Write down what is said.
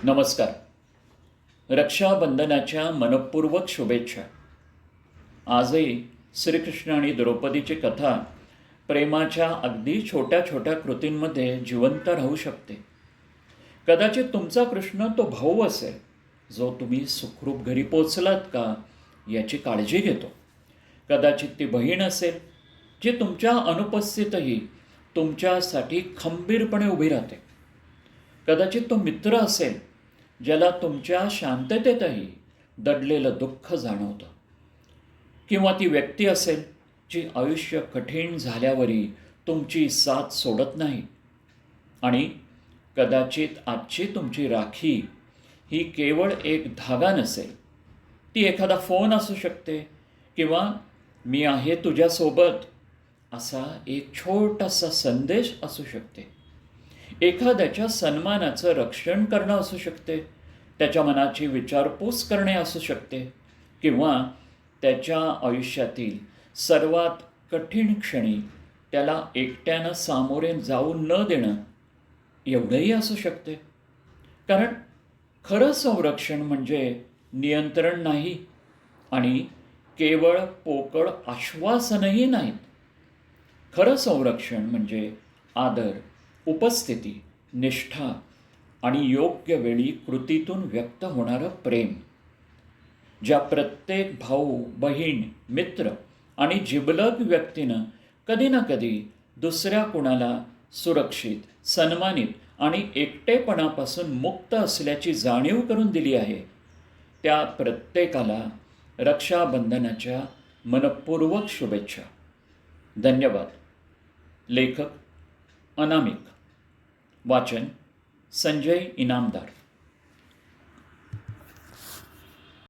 नमस्कार. रक्षाबंधनाच्या मनपूर्वक शुभेच्छा. आजही श्रीकृष्ण आणि द्रौपदीची कथा प्रेमाच्या अगदी छोट्या छोट्या कृतींमध्ये जिवंत राहू शकते. कदाचित तुमचा कृष्ण तो भाऊ असेल जो तुम्ही सुखरूप घरी पोचलात का याची काळजी घेतो. कदाचित ती बहीण असेल जी तुमच्या अनुपस्थितही तुमच्यासाठी खंबीरपणे उभी राहते. कदाचित तो मित्र असेल ज्याला तुमच्या शांततेतही दडलेलं दुःख जाणवतं. किंवा ती व्यक्ती असेल जी आयुष्य कठीण झाल्यावरही तुमची साथ सोडत नाही. आणि कदाचित आजची तुमची राखी ही केवळ एक धागा नसेल, ती एखादा फोन असू शकते किंवा मी आहे तुझ्यासोबत असा एक छोटासा संदेश असू शकते. एखाद्याच्या सन्मानाचं रक्षण करणं असू शकते, त्याच्या मनाची विचारपूस करणे असू शकते किंवा त्याच्या आयुष्यातील सर्वात कठीण क्षणी त्याला एकट्यानं सामोरे जाऊ न देणं एवढंही असू शकते. कारण खरं संरक्षण म्हणजे नियंत्रण नाही आणि केवळ पोकळ आश्वासनही नाहीत. खरं संरक्षण म्हणजे आदर, उपस्थिती, निष्ठा आणि योग्य वेळी कृतीतून व्यक्त होणारं प्रेम. ज्या प्रत्येक भाऊ, बहीण, मित्र आणि जिवलग व्यक्तीनं कधी ना कधी दुसऱ्या कुणाला सुरक्षित, सन्मानित आणि एकटेपणापासून मुक्त असल्याची जाणीव करून दिली आहे, त्या प्रत्येकाला रक्षाबंधनाच्या मनपूर्वक शुभेच्छा. धन्यवाद. लेखक अनामिक. वाचन संजय इनामदार.